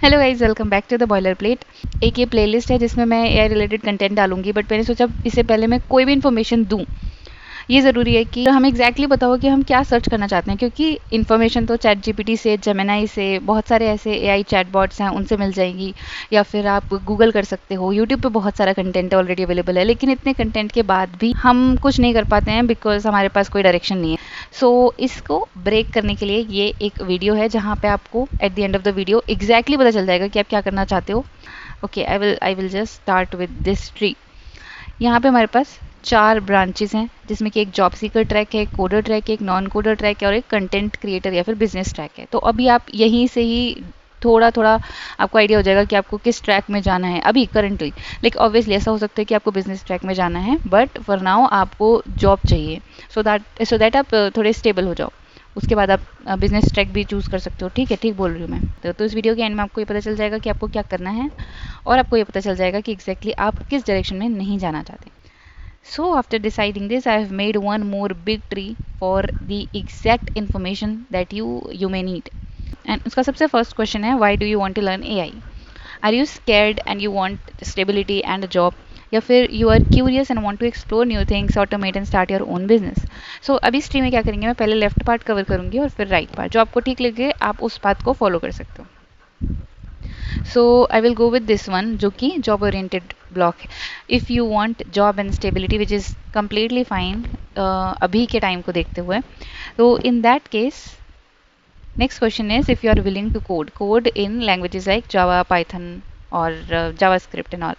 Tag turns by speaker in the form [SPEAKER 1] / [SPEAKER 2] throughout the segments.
[SPEAKER 1] Hello guys, welcome back to the boiler plate. एक ये playlist है जिसमें मैं एआई रिलेटेड कंटेंट डालूंगी, बट मैंने सोचा इससे पहले मैं कोई भी इन्फॉर्मेशन दूं, ये ज़रूरी है कि हमें एग्जैक्टली पता हो कि हम क्या सर्च करना चाहते हैं, क्योंकि इन्फॉर्मेशन तो चैट जीपीटी से, जेमिनाई से, बहुत सारे ऐसे एआई चैटबॉट्स हैं उनसे मिल जाएगी, या फिर आप गूगल कर सकते हो। यूट्यूब पे बहुत सारा कंटेंट ऑलरेडी अवेलेबल है, लेकिन इतने कंटेंट के बाद भी हम कुछ नहीं कर पाते हैं बिकॉज हमारे पास कोई डायरेक्शन नहीं है। सो इसको ब्रेक करने के लिए ये एक वीडियो है जहाँ पे आपको at the end of the video exactly पता चल जाएगा कि आप क्या करना चाहते हो। Okay, I will just start with this tree. यहाँ पे हमारे पास 4 ब्रांचेस हैं, जिसमें कि एक जॉब सीकर ट्रैक है, एक कोडर ट्रैक है, एक नॉन कोडर ट्रैक है और एक कंटेंट क्रिएटर या फिर बिजनेस ट्रैक है। तो अभी आप यहीं से ही थोड़ा थोड़ा आपको आइडिया हो जाएगा कि आपको किस ट्रैक में जाना है अभी करंटली। लाइक ऑब्वियसली ऐसा हो सकता है कि आपको बिजनेस ट्रैक में जाना है, बट फॉर नाउ आपको जॉब चाहिए, सो दैट आप थोड़े स्टेबल हो जाओ। उसके बाद आप बिजनेस ट्रैक भी चूज़ कर सकते हो। ठीक है, ठीक बोल रही हूँ मैं। तो इस वीडियो के एंड में आपको ये पता चल जाएगा कि आपको क्या करना है, और आपको ये पता चल जाएगा कि एग्जैक्टली आप किस डायरेक्शन में नहीं जाना चाहते। So after deciding this, I have made one more big tree for the exact information that you may need. And उसका सबसे first question है, why do you want to learn AI? Are you scared and you want stability and a job? या फिर you are curious and want to explore new things, automate and start your own business? So अभी इस tree में क्या करेंगे, मैं पहले left part cover करूंगी और फिर राइट पार्ट। जो आपको ठीक लगे आप उस पाथ को फॉलो कर सकते हो। So I will go with this one, जो कि जॉब ओरिएंटेड ब्लॉक है। If you want job and stability which is completely fine अभी के टाइम को देखते हुए, तो in that case next question is if you are willing to code in languages like Java, Python और JavaScript and all.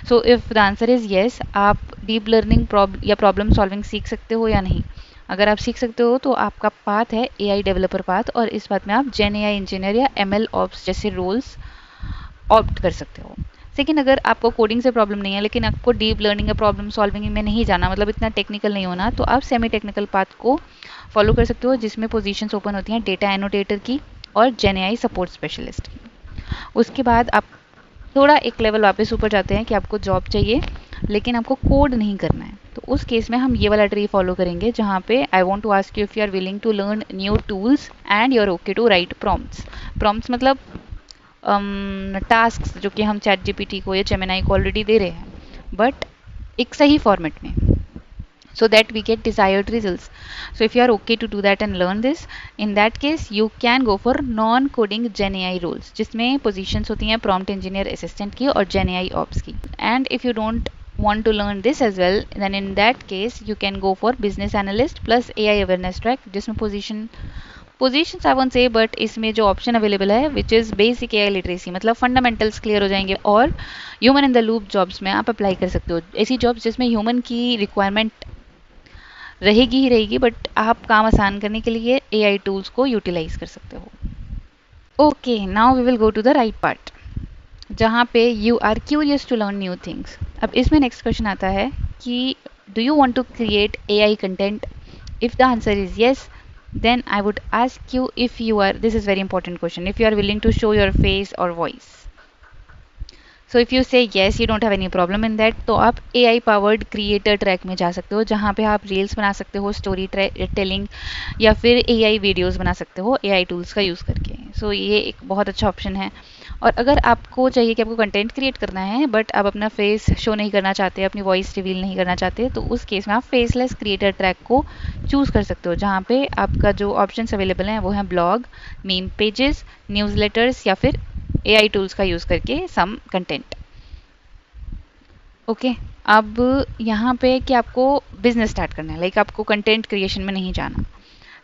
[SPEAKER 1] So if the answer is yes, आप deep learning या problem solving सीख सकते हो या नहीं। अगर आप सीख सकते हो तो आपका पाथ है एआई डेवलपर पाथ, और इस पाथ में आप जेन एआई इंजीनियर या एमएल ऑप्स जैसे रोल्स ऑप्ट कर सकते हो। सेकेंड, अगर आपको कोडिंग से प्रॉब्लम नहीं है लेकिन आपको डीप लर्निंग या प्रॉब्लम सॉल्विंग में नहीं जाना, मतलब इतना टेक्निकल नहीं होना, तो आप सेमी टेक्निकल पाथ को फॉलो कर सकते हो, जिसमें पोजीशंस ओपन होती हैं डेटा एनोटेटर की और जेन सपोर्ट स्पेशलिस्ट की। उसके बाद आप थोड़ा एक लेवल वापस ऊपर जाते हैं कि आपको जॉब चाहिए लेकिन आपको कोड नहीं करना है। तो उस केस में हम ये वाला ट्री फॉलो करेंगे, जहाँ पे I want to ask you if you are willing to learn new tools and you are okay to write prompts. Prompts मतलब टास्क जो कि हम चैट जीपीटी को या जेमिनाई को ऑलरेडी दे रहे हैं, बट एक सही फॉर्मेट में, so that we get desired results. So if you are okay to do that and learn this, in that case you can go for non coding gen AI roles, जिसमें positions होती हैं prompt engineer assistant की और gen AI ops की। And if you don't want to learn this as well, then in that case you can go for business analyst plus AI awareness track, जिसमें positions I won't say, but इसमें जो option available है which is basic AI literacy, मतलब fundamentals clear हो जाएंगे, और human in the loop jobs में आप अप्लाई कर सकते हो। ऐसी जॉब्स जिसमें ह्यूमन की रिक्वायरमेंट रहेगी ही रहेगी, बट आप काम आसान करने के लिए एआई टूल्स को यूटिलाइज कर सकते हो। Okay, now we will go to the right part, जहाँ पे you are curious to learn new things. अब इसमें नेक्स्ट क्वेश्चन आता है कि do you want to create AI content? If the answer is yes, then I would ask you if you are, this is very important question, if you are willing to show your face or voice. So if you say yes, you don't have any problem in that, तो आप AI powered creator track में जा सकते हो, जहाँ पे आप reels बना सकते हो, स्टोरी टेलिंग या फिर AI वीडियोस बना सकते हो AI टूल्स का यूज़ करके। सो ये एक बहुत अच्छा ऑप्शन है। और अगर आपको चाहिए कि आपको कंटेंट क्रिएट करना है बट आप अपना फेस शो नहीं करना चाहते, अपनी वॉइस रिवील नहीं करना चाहते, तो उस केस में आप फेसलेस क्रिएटर ट्रैक को चूज़ कर सकते हो, जहाँ पे आपका जो ऑप्शंस अवेलेबल हैं वो हैं ब्लॉग, मीम पेजेस, न्यूज़लेटर्स या फिर AI टूल्स का यूज़ करके सम कंटेंट। ओके, अब यहाँ पे कि आपको बिजनेस स्टार्ट करना है, लाइक आपको कंटेंट क्रिएशन में नहीं जाना,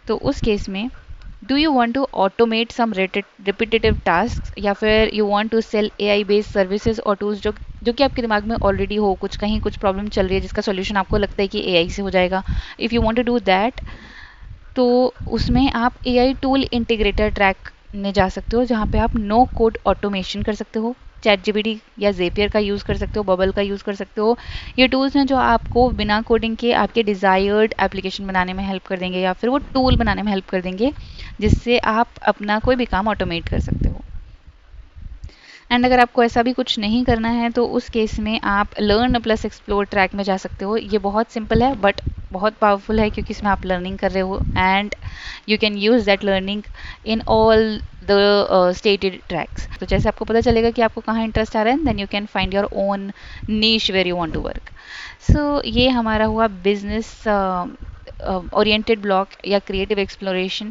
[SPEAKER 1] तो उस केस में do you want to automate some repetitive task, या फिर you want to sell AI based services और टूल्स जो कि आपके दिमाग में ऑलरेडी हो, कुछ कहीं कुछ प्रॉब्लम चल रही है जिसका सॉल्यूशन आपको लगता है कि एआई से हो जाएगा। If you want to do that, तो उसमें आप एआई टूल इंटीग्रेटर ट्रैक में जा सकते हो, जहाँ पे आप नो कोड ऑटोमेशन कर सकते हो। चैट जीपीटी या जेपियर का यूज़ कर सकते हो, बबल का यूज़ कर सकते हो। ये टूल्स हैं जो आपको बिना कोडिंग के आपके डिज़ायर्ड एप्लीकेशन बनाने में हेल्प कर देंगे, या फिर वो टूल बनाने में हेल्प कर देंगे जिससे आप अपना कोई भी काम ऑटोमेट कर सकते हो। एंड अगर आपको ऐसा भी कुछ नहीं करना है, तो उस केस में आप लर्न प्लस एक्सप्लोर ट्रैक में जा सकते हो। ये बहुत सिंपल है बट बहुत पावरफुल है क्योंकि इसमें आप लर्निंग कर रहे हो and you can use that learning in all the stated tracks. तो जैसे आपको पता चलेगा कि आपको कहाँ इंटरेस्ट आ रहा है, then you can find your own niche where you want to work. So ये हमारा हुआ बिजनेस oriented block या creative exploration.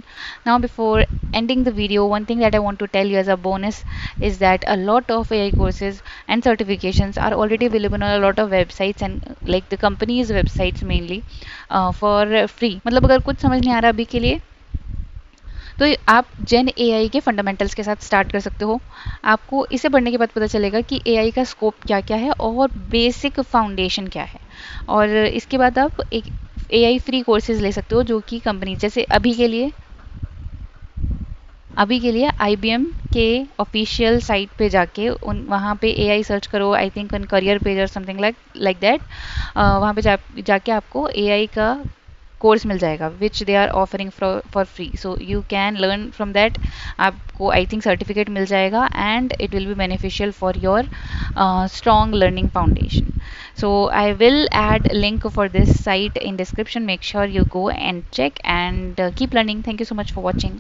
[SPEAKER 1] Now before ending the video, one thing that I want to tell you as a bonus is that a lot of AI courses and certifications are already available on a lot of websites and like the companies websites mainly for free. मतलब अगर कुछ समझ नहीं आ रहा अभी के लिए तो आप जेन एआई के फंडामेंटल्स के साथ स्टार्ट कर सकते हो। आपको इसे पढ़ने के बाद पता चलेगा कि एआई का स्कोप क्या क्या है और बेसिक फाउंडेशन क्या है। और इसके बाद आप एक एआई फ्री कोर्सेज ले सकते हो जो कि कंपनी जैसे अभी के लिए आईबीएम के ऑफिशियल साइट पे जाके उन वहाँ पे एआई सर्च करो, I think on career page और समथिंग लाइक दैट। वहाँ पे जाके आपको एआई का कोर्स मिल जाएगा which they are offering for free, so you can learn from that. आपको आई थिंक सर्टिफिकेट मिल जाएगा and it will be beneficial for your strong learning foundation. So I will add link for this site in description. Make sure you go and check and keep learning. Thank you so much for watching.